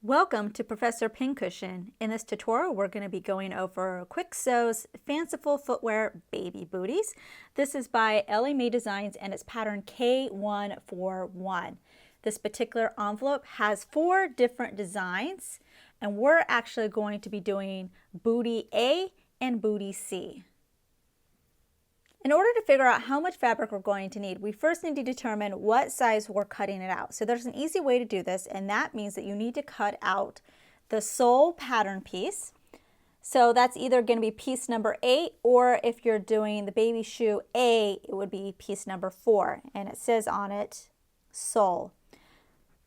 Welcome to Professor Pincushion. In this tutorial, we're going to be going over Kwik Sew's Fanciful Footwear Baby Booties. This is by Ellie Mae Designs and it's pattern K141. This particular envelope has 4 different designs and we're actually going to be doing Booty A and Booty C. In order to figure out how much fabric we're going to need, we first need to determine what size we're cutting it out. So there's an easy way to do this, and that means that you need to cut out the sole pattern piece. So that's either going to be piece number 8, or if you're doing the baby shoe A, it would be piece number 4, and it says on it, sole.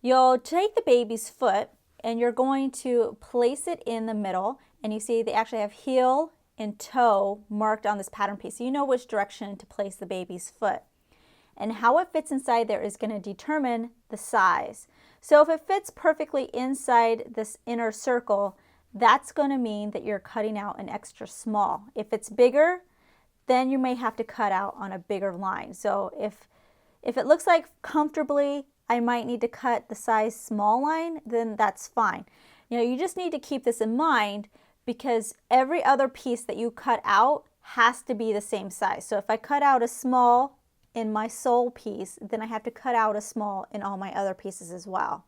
You'll take the baby's foot, and you're going to place it in the middle, and you see they actually have heel and toe marked on this pattern piece, so you know which direction to place the baby's foot. And how it fits inside there is going to determine the size. So if it fits perfectly inside this inner circle, that's going to mean that you're cutting out an extra small. If it's bigger, then you may have to cut out on a bigger line. So if it looks like comfortably I might need to cut the size small line, then that's fine. You just need to keep this in mind, because every other piece that you cut out has to be the same size. So if I cut out a small in my sole piece, then I have to cut out a small in all my other pieces as well.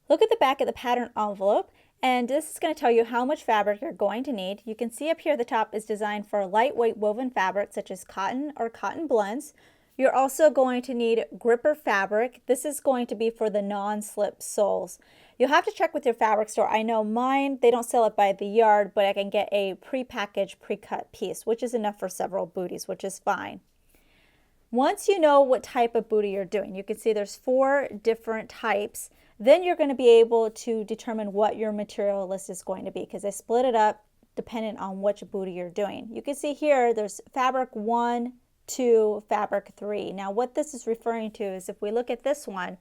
Look at the back of the pattern envelope, and this is going to tell you how much fabric you're going to need. You can see up here the top is designed for lightweight woven fabric such as cotton or cotton blends. You're also going to need gripper fabric. This is going to be for the non-slip soles. You'll have to check with your fabric store. I know mine, they don't sell it by the yard, but I can get a pre-packaged, pre-cut piece, which is enough for several booties, which is fine. Once you know what type of booty you're doing, you can see there's 4 different types, then you're going to be able to determine what your material list is going to be, because I split it up depending on which booty you're doing. You can see here there's fabric 1, 2, fabric 3. Now what this is referring to is, if we look at this one,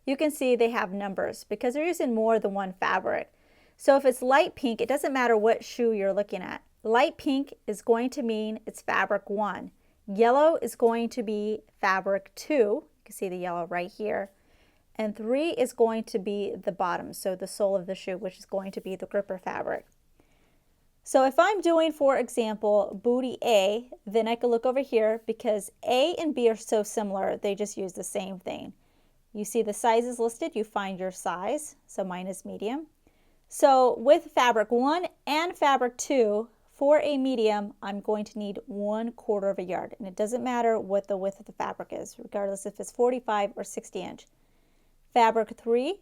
you can see they have numbers because they're using more than one fabric. So if it's light pink, it doesn't matter what shoe you're looking at. Light pink is going to mean it's fabric 1. Yellow is going to be fabric 2. You can see the yellow right here. And 3 is going to be the bottom, so the sole of the shoe, which is going to be the gripper fabric. So if I'm doing, for example, booty A, then I can look over here, because A and B are so similar, they just use the same thing. You see the sizes listed, you find your size, so mine is medium. So with fabric 1 and fabric 2, for a medium, I'm going to need 1/4 of a yard. And it doesn't matter what the width of the fabric is, regardless if it's 45 or 60 inch. Fabric 3,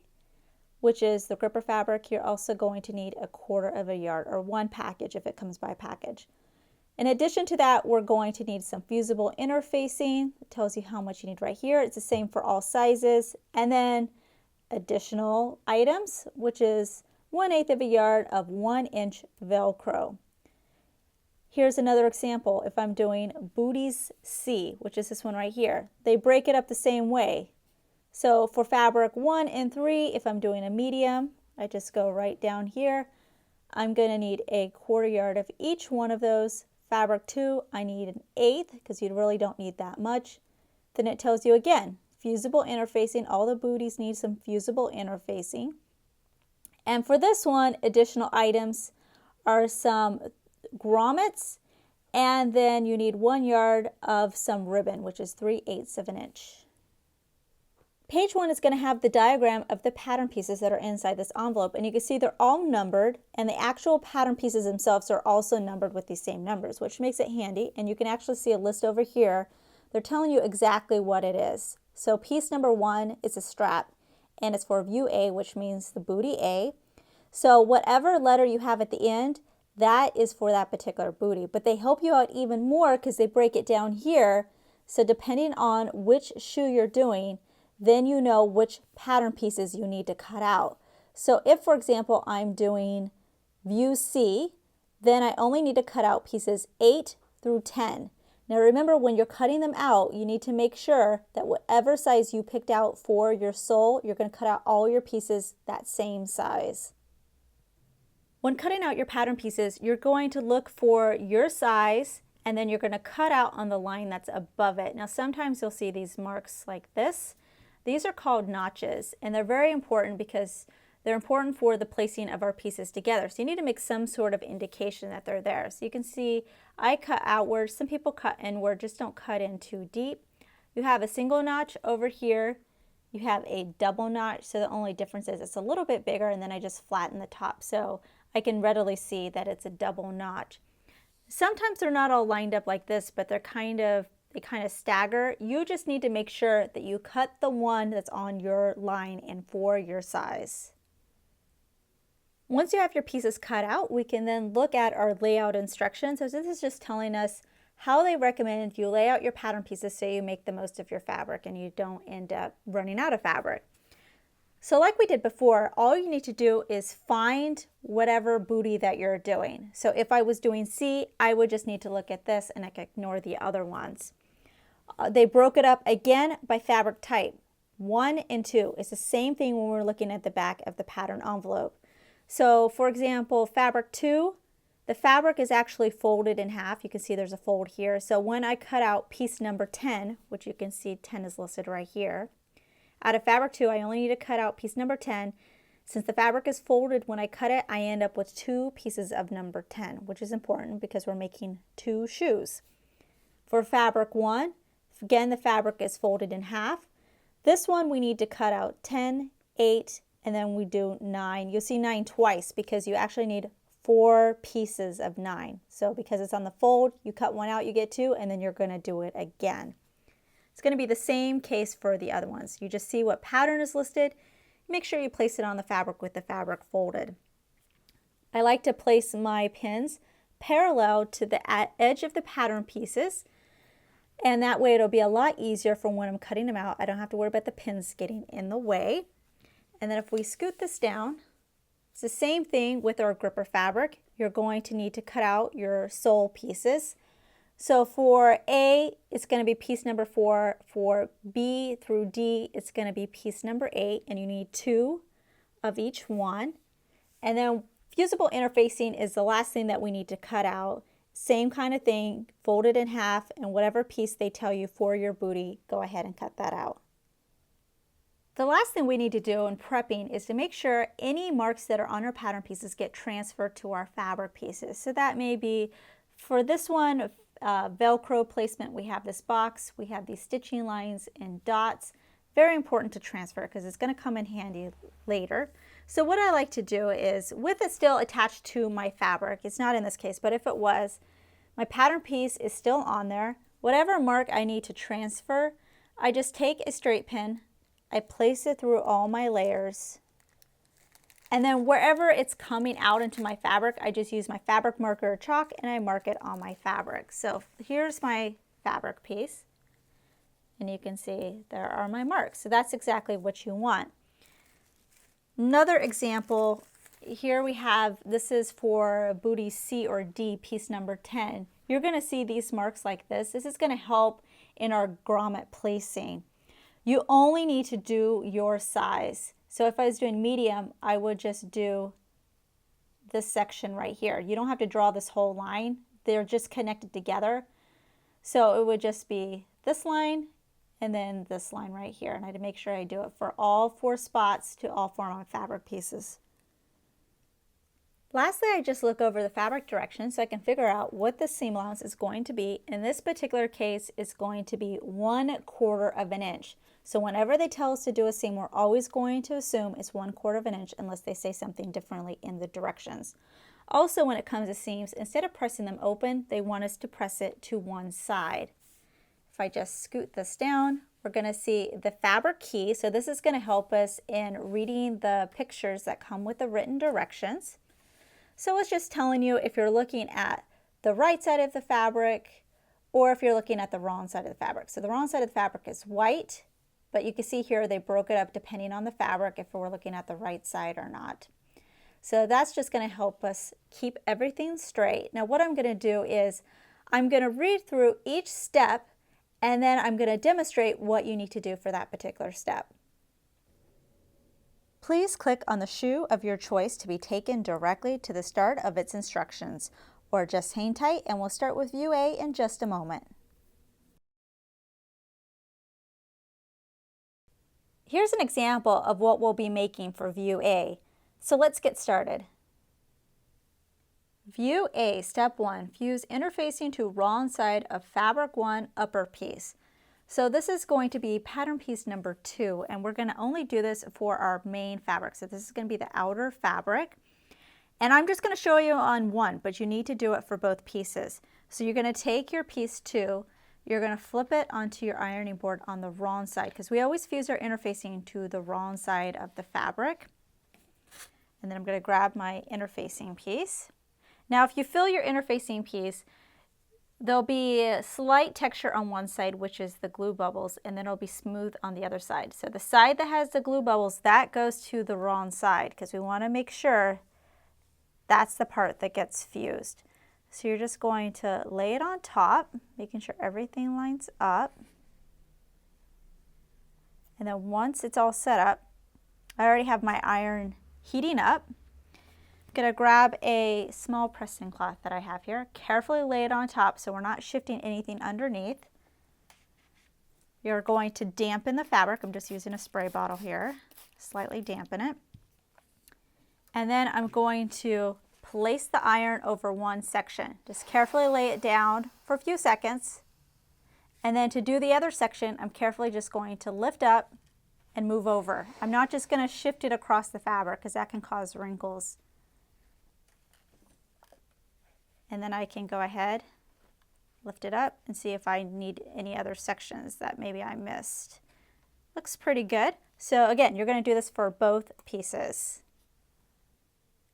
which is the gripper fabric, you're also going to need 1/4 of a yard, or 1 package if it comes by package. In addition to that, we're going to need some fusible interfacing. It tells you how much you need right here. It's the same for all sizes. And then additional items, which is 1/8 of a yard of 1 inch Velcro. Here's another example. If I'm doing Booties C, which is this one right here, they break it up the same way. So for fabric 1 and 3, if I'm doing a medium, I just go right down here. I'm going to need 1/4 yard of each one of those. Fabric 2, I need 1/8, because you really don't need that much. Then it tells you again, fusible interfacing. All the booties need some fusible interfacing. And for this one, additional items are some grommets, and then you need 1 yard of some ribbon, which is 3/8 of an inch. Page 1 is going to have the diagram of the pattern pieces that are inside this envelope, and you can see they're all numbered, and the actual pattern pieces themselves are also numbered with these same numbers, which makes it handy. And you can actually see a list over here. They're telling you exactly what it is. So piece number 1 is a strap, and it's for view A, which means the booty A. So whatever letter you have at the end, that is for that particular booty. But they help you out even more because they break it down here. So depending on which shoe you're doing, then you know which pattern pieces you need to cut out. So if, for example, I'm doing view C, then I only need to cut out pieces 8 through 10. Now remember, when you're cutting them out, you need to make sure that whatever size you picked out for your sole, you're going to cut out all your pieces that same size. When cutting out your pattern pieces, you're going to look for your size, and then you're going to cut out on the line that's above it. Now sometimes you'll see these marks like this. These are called notches, and they're very important because They're important for the placing of our pieces together. So you need to make some sort of indication that they're there. So you can see I cut outward, some people cut inward, just don't cut in too deep. You have a single notch over here. You have a double notch, so the only difference is it's a little bit bigger, and then I just flatten the top so I can readily see that it's a double notch. Sometimes they're not all lined up like this, but they kind of stagger. You just need to make sure that you cut the one that's on your line and for your size. Once you have your pieces cut out, we can then look at our layout instructions. So this is just telling us how they recommend you lay out your pattern pieces so you make the most of your fabric and you don't end up running out of fabric. So like we did before, all you need to do is find whatever booty that you're doing. So if I was doing C, I would just need to look at this and I could ignore the other ones. They broke it up again by fabric type. 1 and 2. It's the same thing when we're looking at the back of the pattern envelope. So for example, fabric 2, the fabric is actually folded in half. You can see there's a fold here. So when I cut out piece number 10, which you can see 10 is listed right here, out of fabric 2, I only need to cut out piece number 10. Since the fabric is folded, when I cut it, I end up with 2 pieces of number 10, which is important because we're making 2 shoes. For fabric 1, again, the fabric is folded in half. This one we need to cut out 10, 8, and then we do 9. You'll see 9 twice because you actually need 4 pieces of 9. So because it's on the fold, you cut one out, you get 2, and then you're going to do it again. It's going to be the same case for the other ones. You just see what pattern is listed. Make sure you place it on the fabric with the fabric folded. I like to place my pins parallel to the edge of the pattern pieces, and that way it'll be a lot easier for when I'm cutting them out. I don't have to worry about the pins getting in the way. And then if we scoot this down, it's the same thing with our gripper fabric. You're going to need to cut out your sole pieces. So for A, it's going to be piece number 4. For B through D, it's going to be piece number 8, and you need 2 of each one. And then fusible interfacing is the last thing that we need to cut out. Same kind of thing, fold it in half, and whatever piece they tell you for your booty, go ahead and cut that out. The last thing we need to do in prepping is to make sure any marks that are on our pattern pieces get transferred to our fabric pieces. So that may be, for this one, Velcro placement, we have this box, we have these stitching lines and dots. Very important to transfer because it's going to come in handy later. So what I like to do is, with it still attached to my fabric, it's not in this case, but if it was, my pattern piece is still on there. Whatever mark I need to transfer, I just take a straight pin, I place it through all my layers, and then wherever it's coming out into my fabric, I just use my fabric marker or chalk and I mark it on my fabric. So here's my fabric piece, and you can see there are my marks. So that's exactly what you want. Another example, here we have, this is for booty C or D, piece number 10. You're going to see these marks like this. This is going to help in our grommet placing. You only need to do your size. So if I was doing medium, I would just do this section right here. You don't have to draw this whole line. They're just connected together. So it would just be this line and then this line right here. And I had to make sure I do it for all 4 spots to all 4 of my fabric pieces. Lastly, I just look over the fabric directions so I can figure out what the seam allowance is going to be. In this particular case, it's going to be 1/4 of an inch. So whenever they tell us to do a seam, we're always going to assume it's 1/4 of an inch unless they say something differently in the directions. Also, when it comes to seams, instead of pressing them open, they want us to press it to one side. If I just scoot this down, we're going to see the fabric key. So this is going to help us in reading the pictures that come with the written directions. So it's just telling you if you're looking at the right side of the fabric or if you're looking at the wrong side of the fabric. So the wrong side of the fabric is white, but you can see here they broke it up depending on the fabric if we're looking at the right side or not. So that's just going to help us keep everything straight. Now what I'm going to do is I'm going to read through each step and then I'm going to demonstrate what you need to do for that particular step. Please click on the shoe of your choice to be taken directly to the start of its instructions, or just hang tight and we'll start with view A in just a moment. Here's an example of what we'll be making for view A. So let's get started. View A, step 1, fuse interfacing to wrong side of fabric 1 upper piece. So this is going to be pattern piece number 2, and we're going to only do this for our main fabric. So this is going to be the outer fabric. And I'm just going to show you on one, but you need to do it for both pieces. So you're going to take your piece 2, you're going to flip it onto your ironing board on the wrong side, because we always fuse our interfacing to the wrong side of the fabric. And then I'm going to grab my interfacing piece. Now if you fill your interfacing piece, there'll be a slight texture on one side, which is the glue bubbles, and then it'll be smooth on the other side. So the side that has the glue bubbles, that goes to the wrong side, because we want to make sure that's the part that gets fused. So you're just going to lay it on top, making sure everything lines up. And then once it's all set up, I already have my iron heating up. I'm going to grab a small pressing cloth that I have here, carefully lay it on top so we're not shifting anything underneath. You're going to dampen the fabric. I'm just using a spray bottle here, slightly dampen it. And then I'm going to place the iron over one section. Just carefully lay it down for a few seconds. And then to do the other section, I'm carefully just going to lift up and move over. I'm not just going to shift it across the fabric because that can cause wrinkles. And then I can go ahead, lift it up, and see if I need any other sections that maybe I missed. Looks pretty good. So again, you're going to do this for both pieces.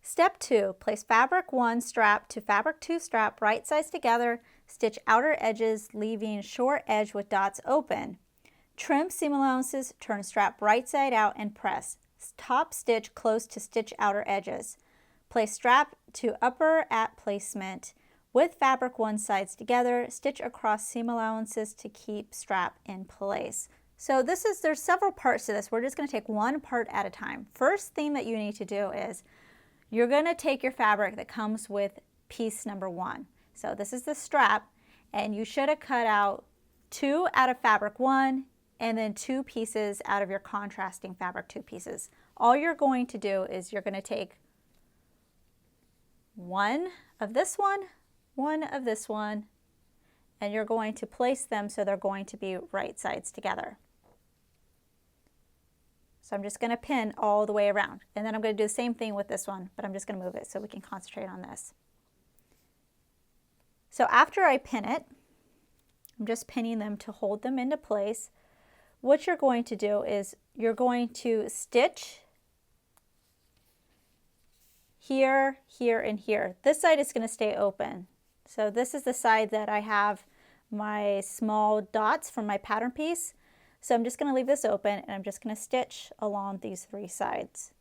Step 2, place fabric 1 strap to fabric 2 strap right sides together, stitch outer edges, leaving short edge with dots open. Trim seam allowances, turn strap right side out and press. Top stitch close to stitch outer edges. Place strap to upper at placement with fabric 1 sides together, stitch across seam allowances to keep strap in place. So there's several parts to this. We're just going to take one part at a time. First thing that you need to do is you're going to take your fabric that comes with piece number 1. So this is the strap, and you should have cut out 2 out of fabric 1 and then 2 pieces out of your contrasting fabric 2 pieces. All you're going to do is you're going to take one of this one of this one, and you're going to place them so they're going to be right sides together. So I'm just going to pin all the way around, and then I'm going to do the same thing with this one, but I'm just going to move it so we can concentrate on this. So after I pin it, I'm just pinning them to hold them into place. What you're going to do is you're going to stitch here, here, and here. This side is going to stay open. So this is the side that I have my small dots from my pattern piece. So I'm just going to leave this open, and I'm just going to stitch along these 3 sides.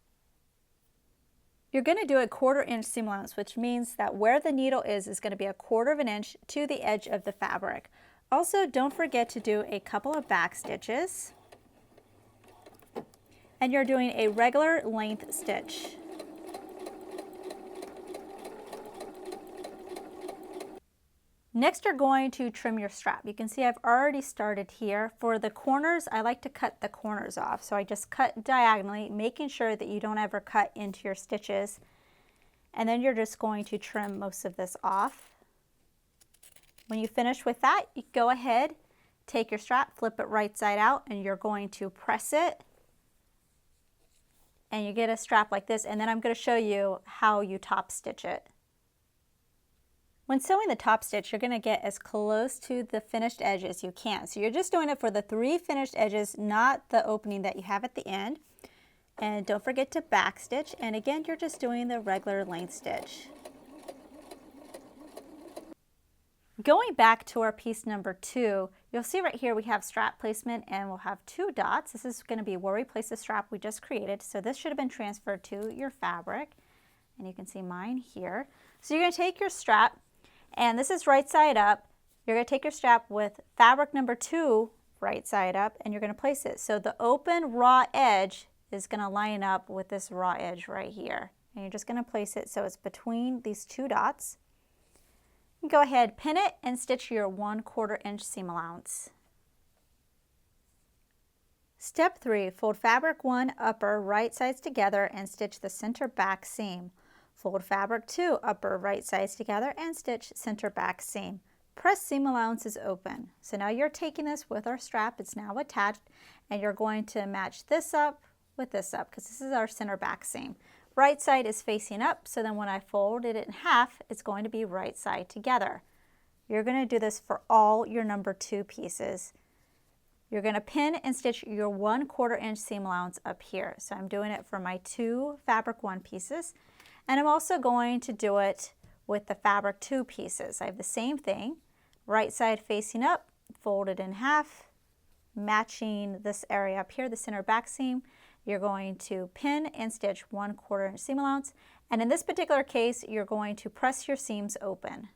You're going to do a 1/4 inch seam allowance, which means that where the needle is going to be a 1/4 inch to the edge of the fabric. Also, don't forget to do a couple of back stitches. And you're doing a regular length stitch. Next, you're going to trim your strap. You can see I've already started here. For the corners, I like to cut the corners off. So I just cut diagonally, making sure that you don't ever cut into your stitches. And then you're just going to trim most of this off. When you finish with that, you go ahead, take your strap, flip it right side out, and you're going to press it. And you get a strap like this, and then I'm going to show you how you top stitch it. When sewing the top stitch, you're going to get as close to the finished edge as you can. So you're just doing it for the 3 finished edges, not the opening that you have at the end. And don't forget to back stitch. And again, you're just doing the regular length stitch. Going back to our piece number 2, you'll see right here we have strap placement, and we'll have 2 dots. This is going to be where we place the strap we just created. So this should have been transferred to your fabric. And you can see mine here. So you're going to take your strap, and this is right side up. You're going to take your strap with fabric number 2 right side up, and you're going to place it. So the open raw edge is going to line up with this raw edge right here. And you're just going to place it so it's between these 2 dots. You go ahead, pin it, and stitch your 1/4 inch seam allowance. Step 3, fold fabric 1 upper right sides together and stitch the center back seam. Fold fabric 2 upper right sides together and stitch center back seam. Press seam allowances open. So now you're taking this with our strap, it's now attached, and you're going to match this up with this up because this is our center back seam. Right side is facing up, so then when I fold it in half, it's going to be right side together. You're going to do this for all your number 2 pieces. You're going to pin and stitch your 1/4 inch seam allowance up here. So I'm doing it for my 2 fabric 1 pieces, and I'm also going to do it with the fabric 2 pieces. I have the same thing, right side facing up, fold it in half, matching this area up here, the center back seam. You're going to pin and stitch 1/4 inch seam allowance, and in this particular case, you're going to press your seams open.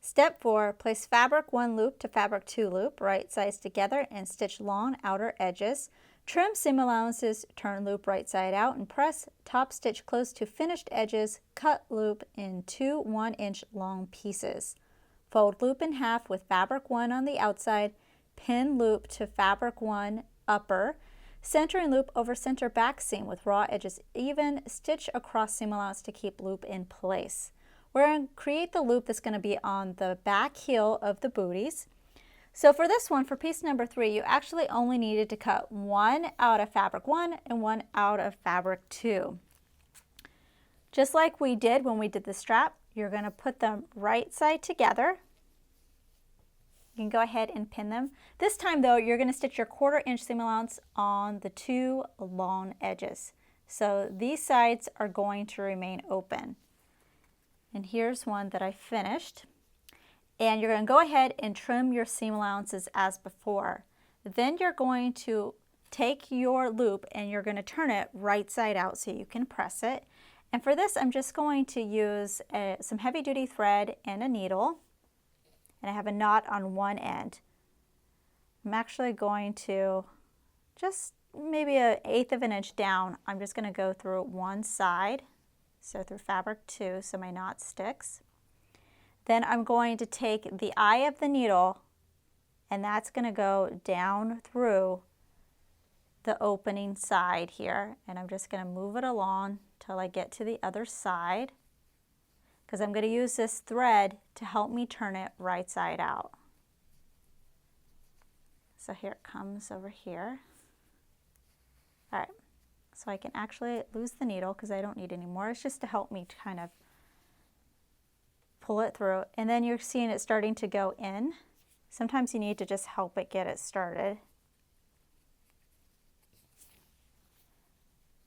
Step 4, place fabric 1 loop to fabric 2 loop, right sides together, and stitch long outer edges. Trim seam allowances, turn loop right side out, and press top stitch close to finished edges, cut loop in 2 1-inch long pieces. Fold loop in half with fabric 1 on the outside, pin loop to fabric 1 upper, center and loop over center back seam with raw edges even, stitch across seam allowance to keep loop in place. We're going to create the loop that's going to be on the back heel of the booties. So for this one, for piece number 3, you actually only needed to cut 1 out of fabric 1 and 1 out of fabric 2. Just like we did when we did the strap, you're going to put them right side together. You can go ahead and pin them. This time though, you're going to stitch your 1/4 inch seam allowance on the 2 long edges. So these sides are going to remain open. And here's one that I finished. And you're going to go ahead and trim your seam allowances as before. Then you're going to take your loop and you're going to turn it right side out so you can press it. And for this, I'm just going to use some heavy duty thread and a needle. And I have a knot on one end. I'm actually going to just maybe 1/8 of an inch down. I'm just going to go through one side, so through fabric 2, so my knot sticks. Then I'm going to take the eye of the needle, and that's going to go down through the opening side here, and I'm just going to move it along till I get to the other side, because I'm going to use this thread to help me turn it right side out. So here it comes over here. All right, so I can actually lose the needle because I don't need any more. It's just to help me to kind of pull it through, and then you're seeing it starting to go in. Sometimes you need to just help it get it started.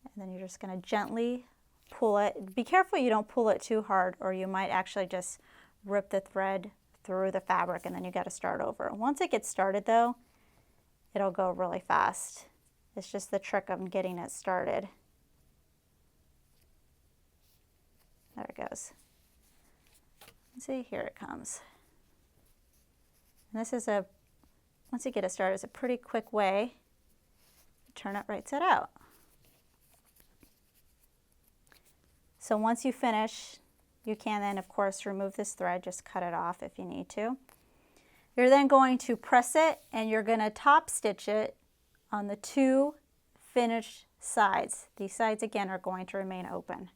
And then you're just going to gently pull it. Be careful you don't pull it too hard, or you might actually just rip the thread through the fabric, and then you got to start over. Once it gets started though, it'll go really fast. It's just the trick of getting it started. There it goes. See, here it comes. And this is once you get it started, it's a pretty quick way to turn it right side out. So once you finish, you can then of course remove this thread, just cut it off if you need to. You're then going to press it, and you're going to top stitch it on the 2 finished sides. These sides again are going to remain open.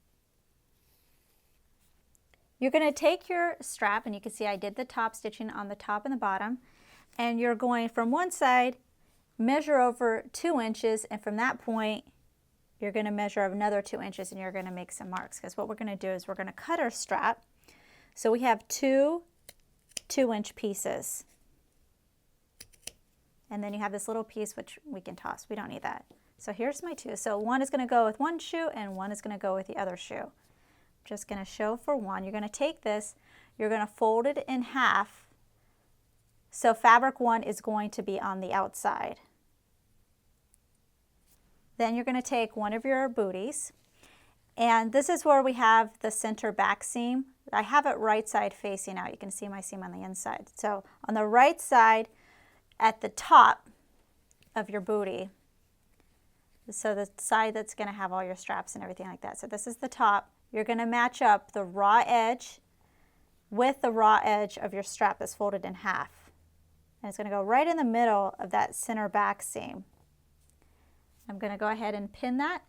You're going to take your strap, and you can see I did the top stitching on the top and the bottom, and you're going from one side, measure over 2 inches, and from that point you're going to measure another 2 inches, and you're going to make some marks, because what we're going to do is we're going to cut our strap. So we have 2 2-inch pieces, and then you have this little piece which we can toss. We don't need that. So here's my 2. So one is going to go with one shoe and one is going to go with the other shoe. Just going to show for one. You're going to take this, you're going to fold it in half, so fabric 1 is going to be on the outside. Then you're going to take one of your booties, and this is where we have the center back seam. I have it right side facing out. You can see my seam on the inside. So on the right side at the top of your booty, so the side that's going to have all your straps and everything like that. So this is the top. You're going to match up the raw edge with the raw edge of your strap that's folded in half. And it's going to go right in the middle of that center back seam. I'm going to go ahead and pin that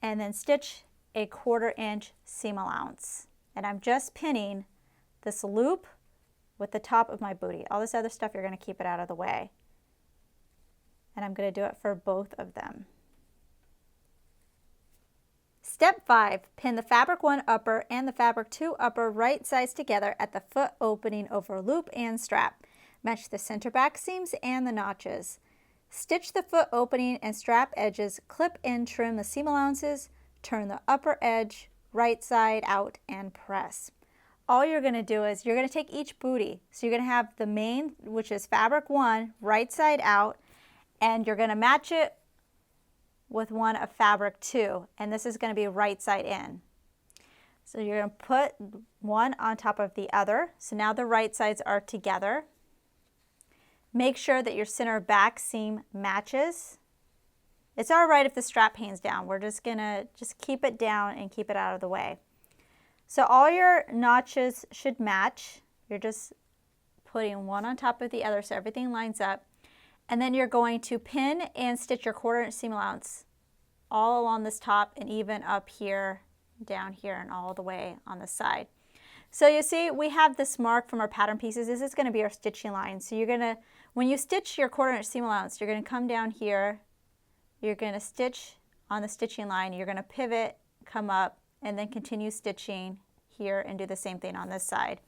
and then stitch a 1/4 inch seam allowance. And I'm just pinning this loop with the top of my booty. All this other stuff, you're going to keep it out of the way. And I'm going to do it for both of them. Step 5, pin the fabric 1 upper and the fabric 2 upper right sides together at the foot opening over loop and strap. Match the center back seams and the notches. Stitch the foot opening and strap edges, clip and trim the seam allowances, turn the upper edge right side out and press. All you're going to do is you're going to take each booty. So you're going to have the main, which is fabric 1, right side out, and you're going to match it with one of fabric 2, and this is going to be right side in. So you're going to put one on top of the other. So now the right sides are together. Make sure that your center back seam matches. It's all right if the strap hangs down. We're just going to keep it down and keep it out of the way. So all your notches should match. You're just putting one on top of the other so everything lines up. And then you're going to pin and stitch your 1/4 inch seam allowance all along this top and even up here, down here, and all the way on the side. So you see we have this mark from our pattern pieces. This is going to be our stitching line. So you're going to, when you stitch your 1/4 inch seam allowance, you're going to come down here, you're going to stitch on the stitching line, you're going to pivot, come up, and then continue stitching here and do the same thing on this side.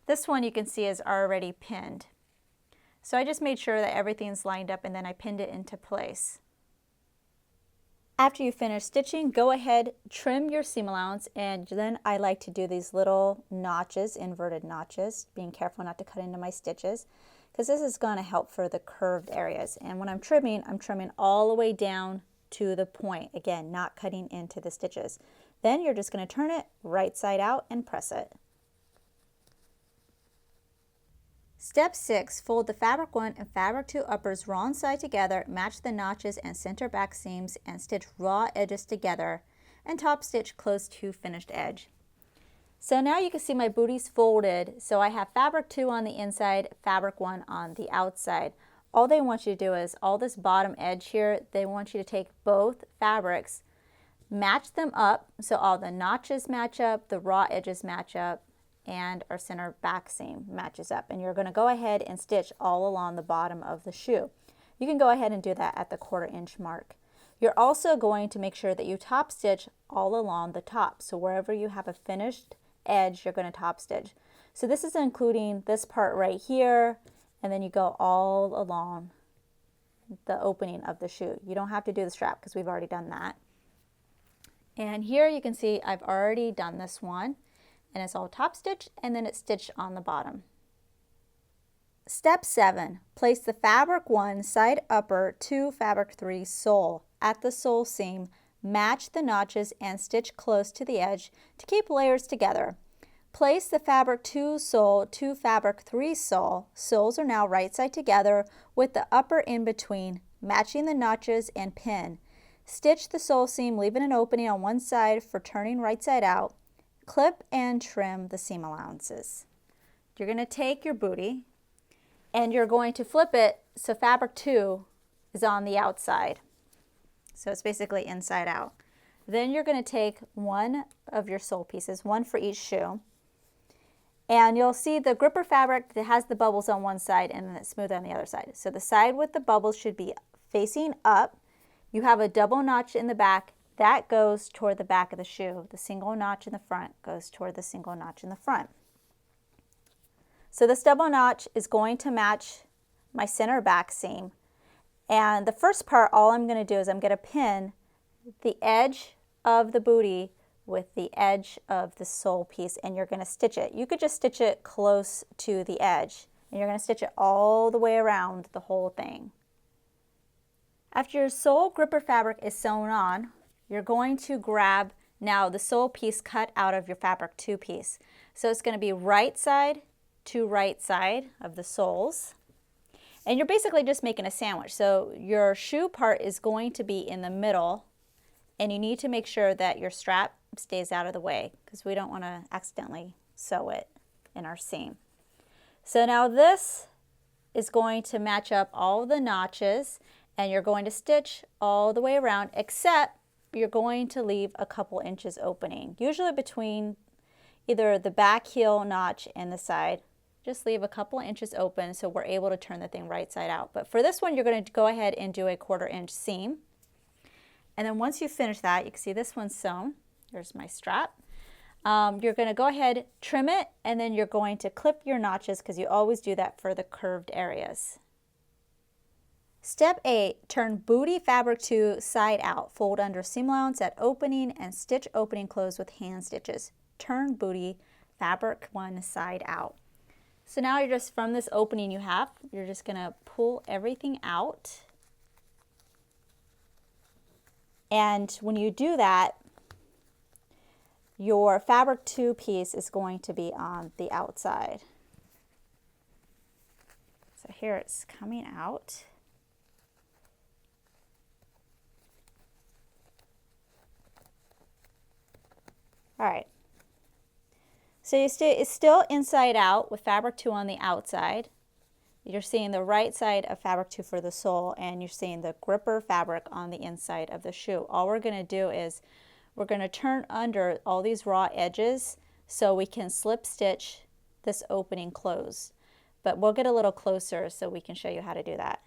This one you can see is already pinned. So I just made sure that everything's lined up and then I pinned it into place. After you finish stitching, go ahead, trim your seam allowance, and then I like to do these little notches, inverted notches, being careful not to cut into my stitches, because this is going to help for the curved areas. And when I'm trimming all the way down to the point, again, not cutting into the stitches. Then you're just going to turn it right side out and press it. Step 6, fold the fabric 1 and fabric 2 uppers wrong side together, match the notches and center back seams, and stitch raw edges together, and top stitch close to finished edge. So now you can see my booties folded. So I have fabric 2 on the inside, fabric 1 on the outside. All they want you to do is all this bottom edge here, they want you to take both fabrics, match them up so all the notches match up, the raw edges match up, and our center back seam matches up. And you're going to go ahead and stitch all along the bottom of the shoe. You can go ahead and do that at the 1/4 inch mark. You're also going to make sure that you top stitch all along the top. So wherever you have a finished edge, you're going to top stitch. So this is including this part right here, and then you go all along the opening of the shoe. You don't have to do the strap because we've already done that. And here you can see I've already done this one, and it's all top stitched and then it's stitched on the bottom. Step 7, place the fabric 1 side upper to fabric 3 sole at the sole seam, match the notches and stitch close to the edge to keep layers together. Place the fabric 2 sole to fabric 3 sole. Soles are now right side together with the upper in between, matching the notches and pin. Stitch the sole seam, leaving an opening on one side for turning right side out. Clip and trim the seam allowances. You're going to take your booty and you're going to flip it so fabric 2 is on the outside. So it's basically inside out. Then you're going to take one of your sole pieces, one for each shoe, and you'll see the gripper fabric that has the bubbles on one side and then it's smooth on the other side. So the side with the bubbles should be facing up. You have a double notch in the back. That goes toward the back of the shoe. The single notch in the front goes toward the single notch in the front. So this double notch is going to match my center back seam. And the first part, all I'm going to do is I'm going to pin the edge of the booty with the edge of the sole piece, and you're going to stitch it. You could just stitch it close to the edge, and you're going to stitch it all the way around the whole thing. After your sole gripper fabric is sewn on, you're going to grab now the sole piece cut out of your fabric 2 piece. So it's going to be right side to right side of the soles. And you're basically just making a sandwich. So your shoe part is going to be in the middle, and you need to make sure that your strap stays out of the way because we don't want to accidentally sew it in our seam. So now this is going to match up all the notches, and you're going to stitch all the way around, except you're going to leave a couple inches opening, usually between either the back heel notch and the side. Just leave a couple inches open so we're able to turn the thing right side out. But for this one, you're going to go ahead and do a 1/4 inch seam. And then once you finish that, you can see this one's sewn. Here's my strap. You're going to go ahead, trim it, and then you're going to clip your notches, because you always do that for the curved areas. Step 8, turn booty fabric to side out. Fold under seam allowance at opening and stitch opening close with hand stitches. Turn booty fabric one side out. So now you're just, from this opening you have, you're just going to pull everything out. And when you do that, your fabric 2 piece is going to be on the outside. So here it's coming out. All right. So it's still inside out with fabric 2 on the outside. You're seeing the right side of fabric 2 for the sole, and you're seeing the gripper fabric on the inside of the shoe. All we're going to do is we're going to turn under all these raw edges so we can slip stitch this opening close. But we'll get a little closer so we can show you how to do that.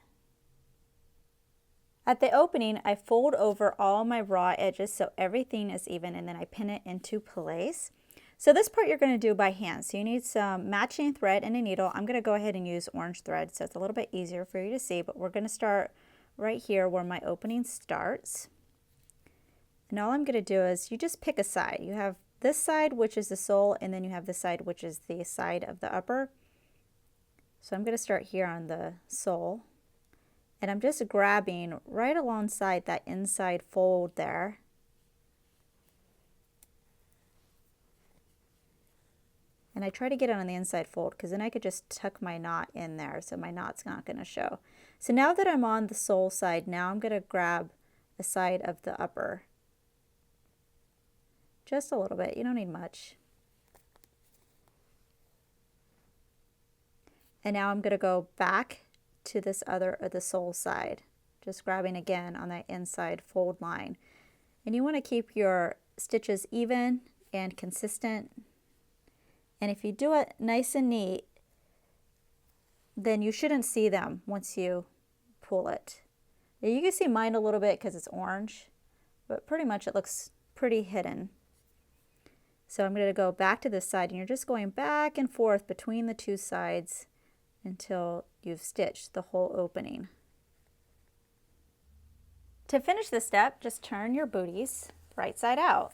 At the opening, I fold over all my raw edges so everything is even, and then I pin it into place. So this part you're going to do by hand. So you need some matching thread and a needle. I'm going to go ahead and use orange thread so it's a little bit easier for you to see, but we're going to start right here where my opening starts. And all I'm going to do is you just pick a side. You have this side, which is the sole, and then you have this side, which is the side of the upper. So I'm going to start here on the sole. And I'm just grabbing right alongside that inside fold there. And I try to get it on the inside fold because then I could just tuck my knot in there so my knot's not going to show. So now that I'm on the sole side, now I'm going to grab the side of the upper. Just a little bit, you don't need much. And now I'm going to go back to this other, or the sole side, just grabbing again on that inside fold line. And you want to keep your stitches even and consistent. And if you do it nice and neat, then you shouldn't see them once you pull it. You can see mine a little bit because it's orange, but pretty much it looks pretty hidden. So I'm going to go back to this side, and you're just going back and forth between the two sides until you've stitched the whole opening. To finish this step, just turn your booties right side out.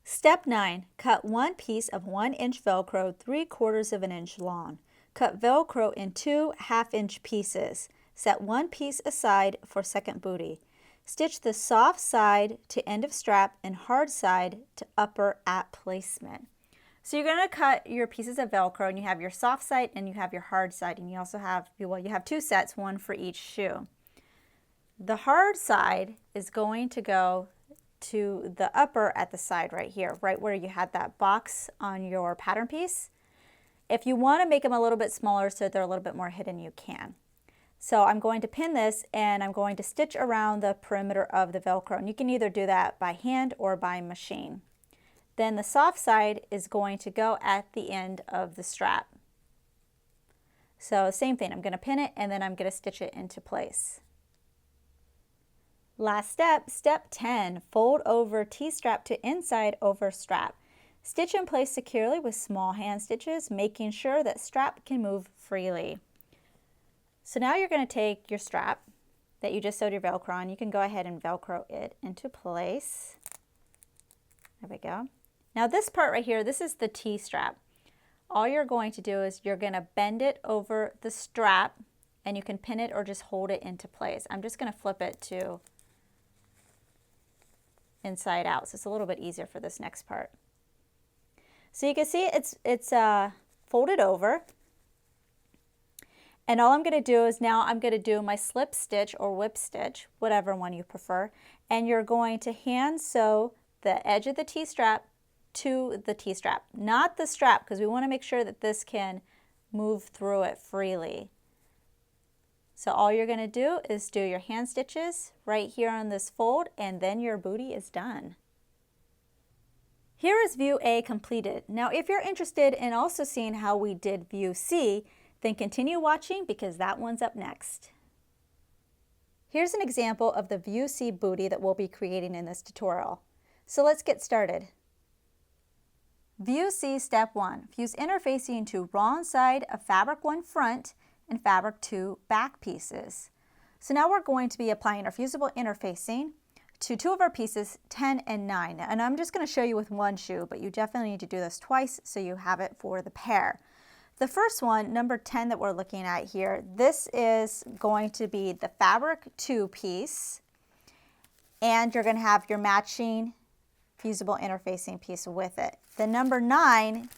Step 9, cut one piece of 1 inch Velcro 3/4 inch long. Cut Velcro in 2 1/2 inch pieces. Set one piece aside for second booty. Stitch the soft side to end of strap and hard side to upper at placement. So you're going to cut your pieces of Velcro, and you have your soft side and you have your hard side, and you also have, well, you have 2 sets, one for each shoe. The hard side is going to go to the upper at the side right here, right where you had that box on your pattern piece. If you want to make them a little bit smaller so they're a little bit more hidden, you can. So I'm going to pin this, and I'm going to stitch around the perimeter of the Velcro, and you can either do that by hand or by machine. Then the soft side is going to go at the end of the strap. So same thing, I'm going to pin it, and then I'm going to stitch it into place. Last step, step 10, fold over T-strap to inside over strap. Stitch in place securely with small hand stitches, making sure that strap can move freely. So now you're going to take your strap that you just sewed your Velcro on. You can go ahead and Velcro it into place. There we go. Now this part right here, this is the T-strap. All you're going to do is you're going to bend it over the strap, and you can pin it or just hold it into place. I'm just going to flip it to inside out, so it's a little bit easier for this next part. So you can see it's folded over. And all I'm going to do is now I'm going to do my slip stitch or whip stitch, whatever one you prefer. And you're going to hand sew the edge of the T-strap to the T-strap, not the strap, because we want to make sure that this can move through it freely. So all you're going to do is do your hand stitches right here on this fold, and then your booty is done. Here is view A completed. Now if you're interested in also seeing how we did view C, then continue watching because that one's up next. Here's an example of the view C booty that we'll be creating in this tutorial. So let's get started. View C step 1. Fuse interfacing to wrong side of fabric 1 front and fabric 2 back pieces. So now we're going to be applying our fusible interfacing to 2 of our pieces, 10 and 9. And I'm just going to show you with 1 shoe, but you definitely need to do this twice so you have it for the pair. The first one, number 10 that we're looking at here, this is going to be the fabric 2 piece, and you're going to have your matching fusible interfacing piece with it. The number 9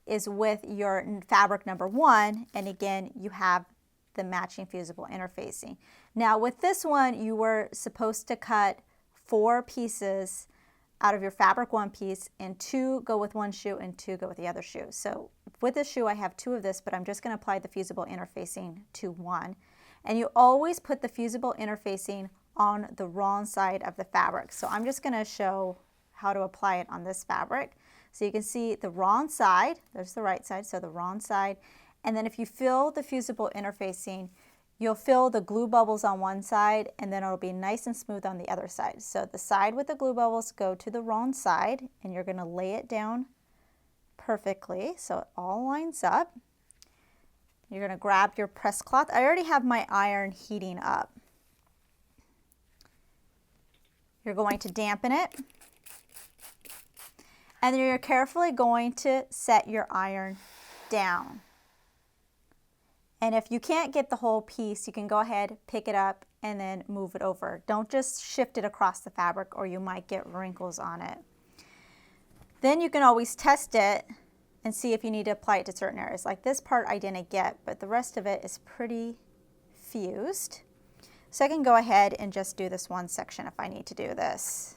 is with your fabric number 1, and again you have the matching fusible interfacing. Now with this one, you were supposed to cut 4 pieces out of your fabric 1 piece, and 2 go with 1 shoe and 2 go with the other shoe. So with this shoe I have 2 of this, but I'm just going to apply the fusible interfacing to 1. And you always put the fusible interfacing on the wrong side of the fabric. So I'm just going to show how to apply it on this fabric. So you can see the wrong side, there's the right side, so the wrong side. And then if you fill the fusible interfacing, you'll fill the glue bubbles on one side, and then it'll be nice and smooth on the other side. So the side with the glue bubbles go to the wrong side, and you're going to lay it down perfectly so it all lines up. You're going to grab your press cloth. I already have my iron heating up. You're going to dampen it, and then you're carefully going to set your iron down. And if you can't get the whole piece, you can go ahead, pick it up, and then move it over. Don't just shift it across the fabric or you might get wrinkles on it. Then you can always test it and see if you need to apply it to certain areas. Like this part I didn't get, but the rest of it is pretty fused. So I can go ahead and just do this one section if I need to do this.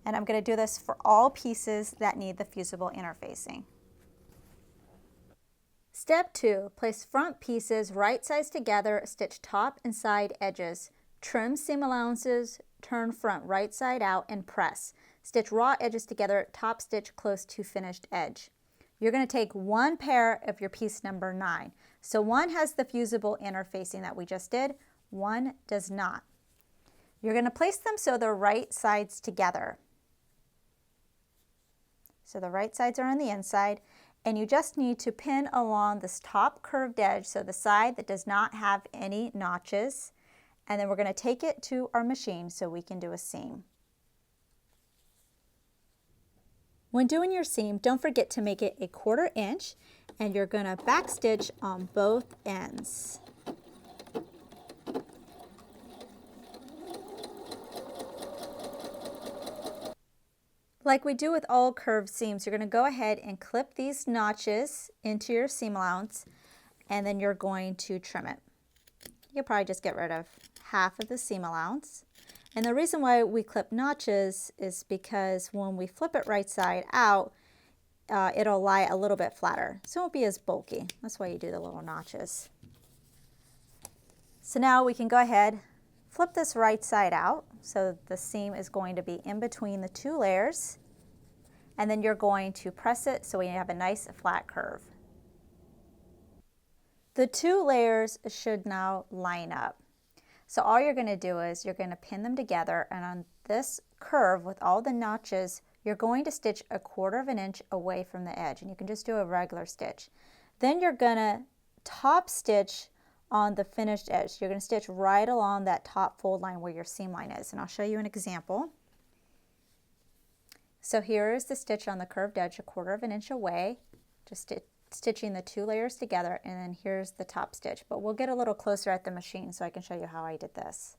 And I'm going to do this for all pieces that need the fusible interfacing. Step 2, place front pieces right sides together, stitch top and side edges, trim seam allowances, turn front right side out and press. Stitch raw edges together, top stitch close to finished edge. You're going to take 1 pair of your piece number 9. So 1 has the fusible interfacing that we just did, 1 does not. You're going to place them so they're right sides together. So the right sides are on the inside. And you just need to pin along this top curved edge, so the side that does not have any notches. And then we're going to take it to our machine so we can do a seam. When doing your seam, don't forget to make it 1/4 inch, and you're going to backstitch on both ends. Like we do with all curved seams, you're going to go ahead and clip these notches into your seam allowance, and then you're going to trim it. You'll probably just get rid of half of the seam allowance. And the reason why we clip notches is because when we flip it right side out, it'll lie a little bit flatter, so it won't be as bulky. That's why you do the little notches. So now we can go ahead, flip this right side out, so the seam is going to be in between the 2 layers, and then you're going to press it so we have a nice flat curve. The 2 layers should now line up. So all you're going to do is you're going to pin them together, and on this curve with all the notches, you're going to stitch 1/4 inch away from the edge, and you can just do a regular stitch. Then you're going to top stitch on the finished edge. You're going to stitch right along that top fold line where your seam line is, and I'll show you an example. So here is the stitch on the curved edge 1/4 inch away, just stitching the 2 layers together, and then here's the top stitch. But we'll get a little closer at the machine so I can show you how I did this.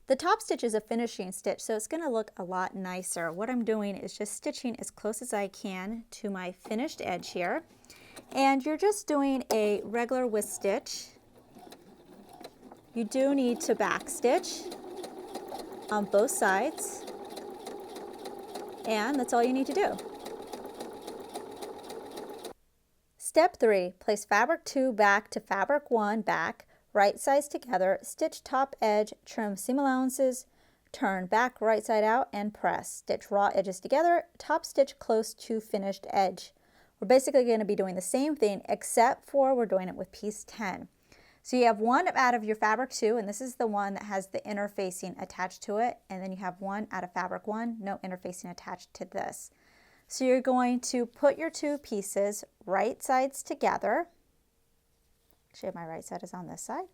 The top stitch is a finishing stitch, so it's going to look a lot nicer. What I'm doing is just stitching as close as I can to my finished edge here. And you're just doing a regular whisk stitch. You do need to back stitch. on both sides, and that's all you need to do. Step 3, place fabric 2 back to fabric 1 back, right sides together, stitch top edge, trim seam allowances, turn back right side out and press. Stitch raw edges together, top stitch close to finished edge. We're basically going to be doing the same thing except for we're doing it with piece 10. So you have one out of your fabric 2, and this is the one that has the interfacing attached to it, and then you have one out of fabric 1, no interfacing attached to this. So you're going to put your 2 pieces right sides together. Actually, my right side is on this side.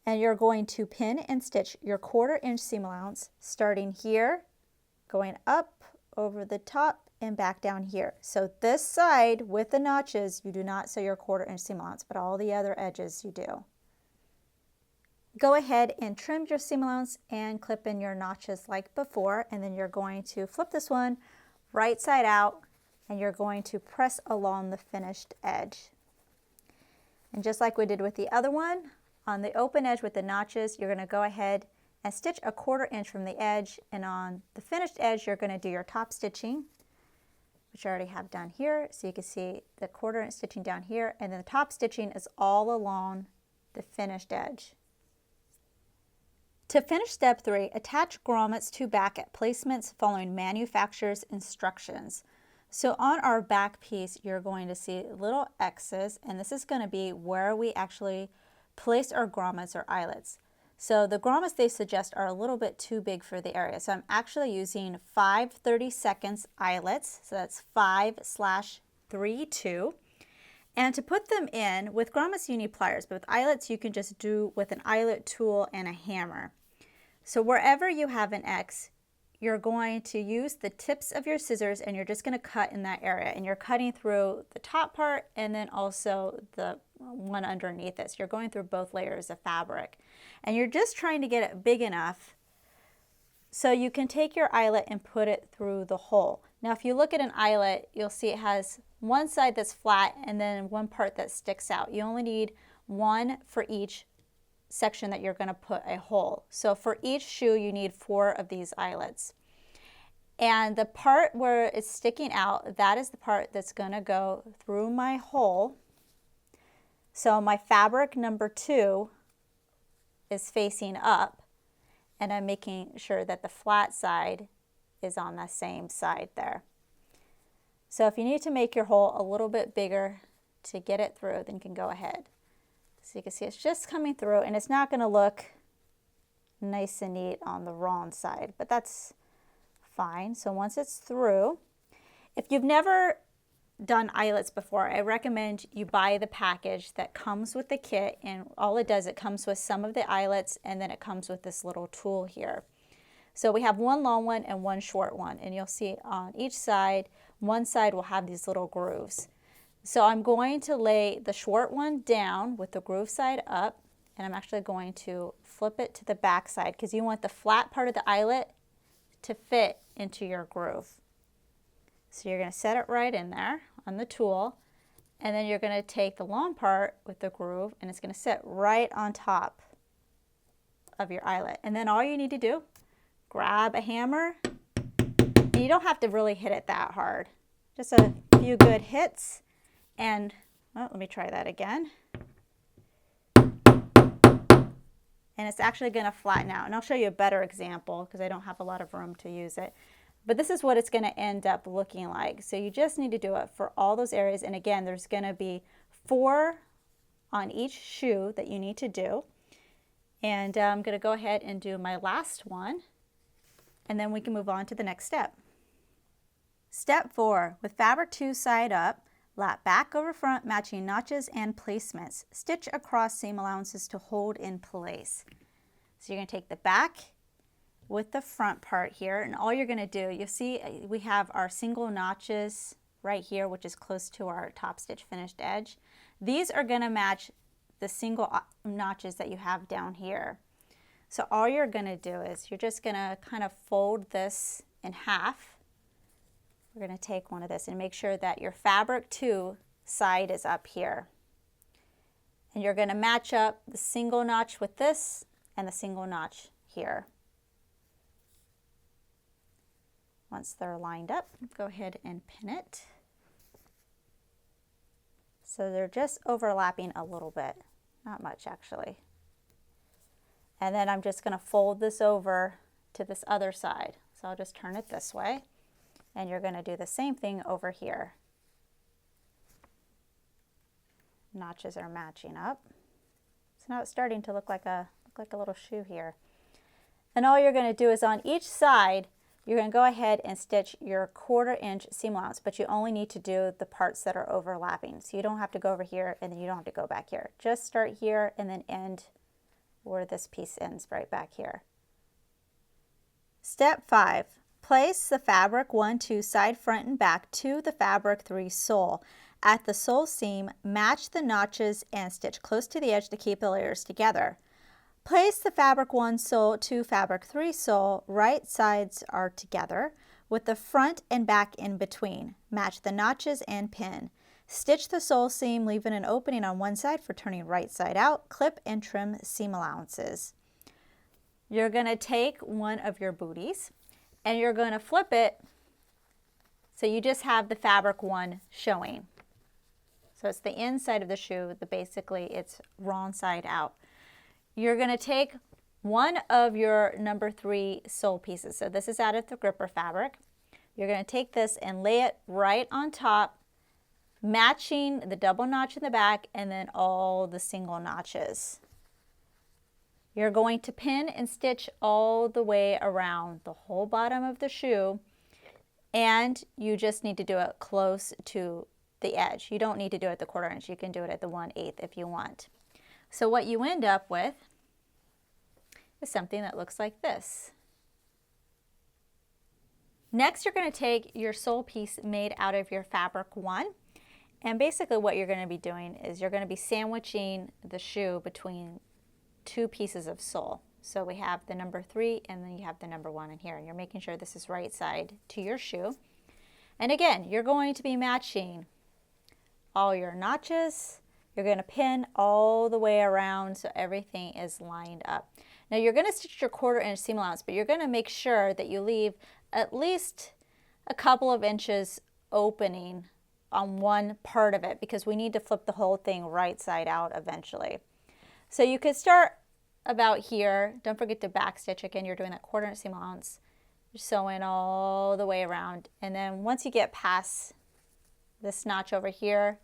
And you're going to pin and stitch your 1/4 inch seam allowance starting here, going up over the top and back down here. So this side with the notches, you do not sew your 1/4 inch seam allowance, but all the other edges you do. Go ahead and trim your seam allowance and clip in your notches like before, and then you're going to flip this one right side out and you're going to press along the finished edge. And just like we did with the other one, on the open edge with the notches, you're going to go ahead and stitch a 1/4 inch from the edge, and on the finished edge you're going to do your top stitching, which I already have done here, so you can see the 1/4 inch stitching down here, and then the top stitching is all along the finished edge. To finish step 3, attach grommets to back at placements following manufacturer's instructions. So on our back piece, you're going to see little X's, and this is going to be where we actually place our grommets or eyelets. So the grommets they suggest are a little bit too big for the area. So I'm actually using 5 30-second eyelets. So that's 5/3-2. And to put them in, with grommets you need pliers, but with eyelets you can just do with an eyelet tool and a hammer. So wherever you have an X, you're going to use the tips of your scissors and you're just going to cut in that area. And you're cutting through the top part and then also the one underneath it. So you're going through both layers of fabric. And you're just trying to get it big enough so you can take your eyelet and put it through the hole. Now if you look at an eyelet, you'll see it has one side that's flat and then one part that sticks out. You only need one for each section that you're going to put a hole. So for each shoe you need 4 of these eyelets. And the part where it's sticking out, that is the part that's going to go through my hole. So my fabric number 2 is facing up, and I'm making sure that the flat side is on the same side there. So if you need to make your hole a little bit bigger to get it through, then you can go ahead. So you can see it's just coming through, and it's not going to look nice and neat on the wrong side, but that's fine. So once it's through, if you've never done eyelets before, I recommend you buy the package that comes with the kit, and all it does, it comes with some of the eyelets and then it comes with this little tool here. So we have one long one and one short one, and you'll see on each side, one side will have these little grooves. So I'm going to lay the short one down with the groove side up, and I'm actually going to flip it to the back side because you want the flat part of the eyelet to fit into your groove. So you're going to set it right in there on the tool, and then you're going to take the long part with the groove and it's going to sit right on top of your eyelet. And then all you need to do, grab a hammer, and you don't have to really hit it that hard. Just a few good hits, and well, let me try that again. And it's actually going to flatten out. And I'll show you a better example because I don't have a lot of room to use it. But this is what it's going to end up looking like. So you just need to do it for all those areas. And again, there's going to be 4 on each shoe that you need to do. And I'm going to go ahead and do my last one, and then we can move on to the next step. Step 4, with fabric 2 side up, lap back over front, matching notches and placements. Stitch across seam allowances to hold in place. So you're going to take the back with the front part here, and all you're going to do, you'll see we have our single notches right here, which is close to our top stitch finished edge. These are going to match the single notches that you have down here. So all you're going to do is you're just going to kind of fold this in half. We're going to take one of this and make sure that your fabric 2 side is up here. And you're going to match up the single notch with this and the single notch here. Once they're lined up, go ahead and pin it. So they're just overlapping a little bit, not much actually. And then I'm just going to fold this over to this other side. So I'll just turn it this way, and you're going to do the same thing over here. Notches are matching up. So now it's starting to look like a little shoe here. And all you're going to do is on each side, you're going to go ahead and stitch your 1/4 inch seam allowance, but you only need to do the parts that are overlapping. So you don't have to go over here and then you don't have to go back here. Just start here and then end where this piece ends, right back here. Step 5, place the fabric 1-2 side, front, and back to the fabric 3 sole. At the sole seam, match the notches and stitch close to the edge to keep the layers together. Place the fabric 1 sole to fabric 3 sole, right sides are together, with the front and back in between. Match the notches and pin. Stitch the sole seam, leaving an opening on one side for turning right side out. Clip and trim seam allowances. You're going to take one of your booties and you're going to flip it so you just have the fabric 1 showing. So it's the inside of the shoe, basically it's wrong side out. You're going to take one of your number 3 sole pieces. So this is out of the gripper fabric. You're going to take this and lay it right on top, matching the double notch in the back and then all the single notches. You're going to pin and stitch all the way around the whole bottom of the shoe, and you just need to do it close to the edge. You don't need to do it at the 1/4 inch. You can do it at the 1/8 if you want. So what you end up with is something that looks like this. Next, you're going to take your sole piece made out of your fabric 1, and basically what you're going to be doing is you're going to be sandwiching the shoe between 2 pieces of sole. So we have the number 3 and then you have the number 1 in here, and you're making sure this is right side to your shoe. And again, you're going to be matching all your notches. You're going to pin all the way around so everything is lined up. Now you're going to stitch your 1/4 inch seam allowance, but you're going to make sure that you leave at least a couple of inches opening on one part of it, because we need to flip the whole thing right side out eventually. So you could start about here. Don't forget to back stitch. Again, you're doing that 1/4 inch seam allowance. You're sewing all the way around, and then once you get past this notch over here,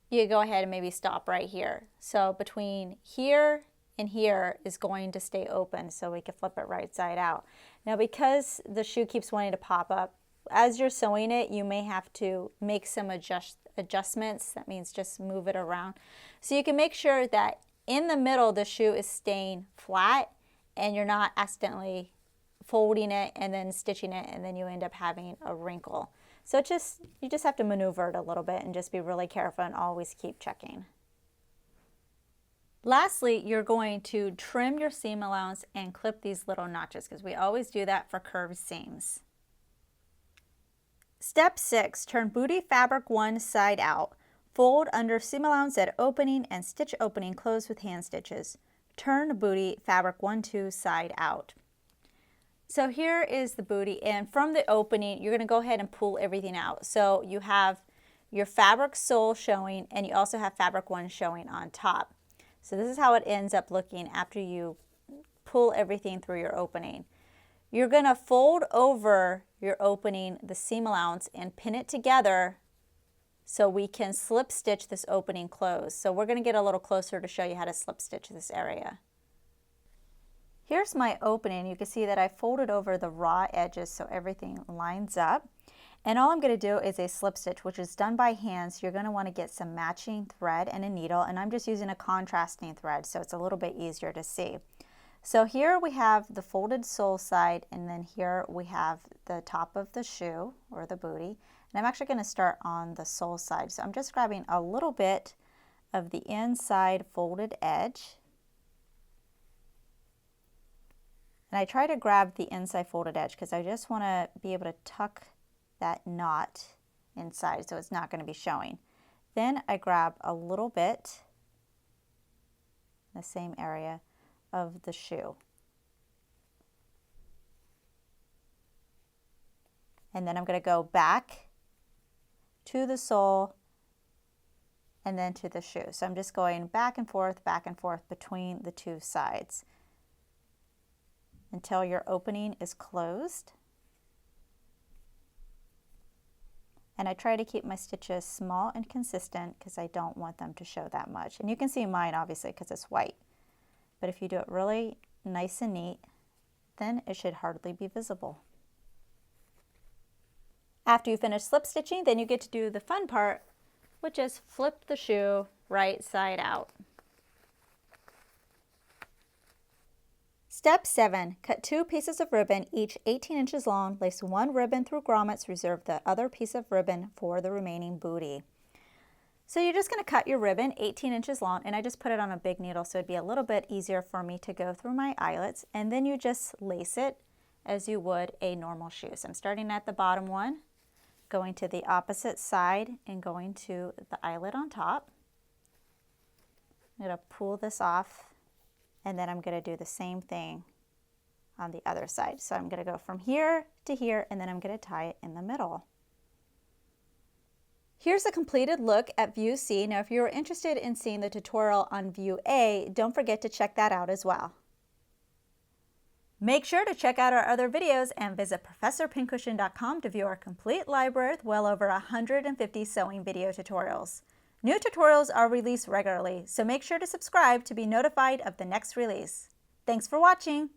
you go ahead and maybe stop right here. So between here and here is going to stay open so we can flip it right side out. Now because the shoe keeps wanting to pop up, as you're sewing it, you may have to make some adjustments. That means just move it around. So you can make sure that in the middle the shoe is staying flat and you're not accidentally folding it and then stitching it, and then you end up having a wrinkle. So you just have to maneuver it a little bit and just be really careful and always keep checking. Lastly, you're going to trim your seam allowance and clip these little notches, because we always do that for curved seams. Step 6, turn booty fabric 1 side out. Fold under seam allowance at opening and stitch opening closed with hand stitches. Turn booty fabric 1-2 side out. So here is the booty, and from the opening you're going to go ahead and pull everything out. So you have your fabric sole showing, and you also have fabric 1 showing on top. So this is how it ends up looking after you pull everything through your opening. You're going to fold over your opening the seam allowance and pin it together so we can slip stitch this opening closed. So we're going to get a little closer to show you how to slip stitch this area. Here's my opening. You can see that I folded over the raw edges so everything lines up. And all I'm going to do is a slip stitch, which is done by hand. So you're going to want to get some matching thread and a needle, and I'm just using a contrasting thread so it's a little bit easier to see. So here we have the folded sole side, and then here we have the top of the shoe or the booty. And I'm actually going to start on the sole side. So I'm just grabbing a little bit of the inside folded edge. And I try to grab the inside folded edge because I just want to be able to tuck that knot inside so it's not going to be showing. Then I grab a little bit, the same area of the shoe. And then I'm going to go back to the sole and then to the shoe. So I'm just going back and forth between the two sides until your opening is closed. And I try to keep my stitches small and consistent because I don't want them to show that much. And you can see mine obviously because it's white. But if you do it really nice and neat, then it should hardly be visible. After you finish slip stitching, then you get to do the fun part, which is flip the shoe right side out. Step 7, cut 2 pieces of ribbon, each 18 inches long, lace 1 ribbon through grommets, reserve the other piece of ribbon for the remaining booty. So you're just going to cut your ribbon 18 inches long, and I just put it on a big needle so it'd be a little bit easier for me to go through my eyelets, and then you just lace it as you would a normal shoe. So I'm starting at the bottom one, going to the opposite side and going to the eyelet on top. I'm going to pull this off, and then I'm going to do the same thing on the other side. So I'm going to go from here to here, and then I'm going to tie it in the middle. Here's a completed look at view C. Now if you're interested in seeing the tutorial on view A, don't forget to check that out as well. Make sure to check out our other videos and visit ProfessorPincushion.com to view our complete library with well over 150 sewing video tutorials. New tutorials are released regularly, so make sure to subscribe to be notified of the next release. Thanks for watching!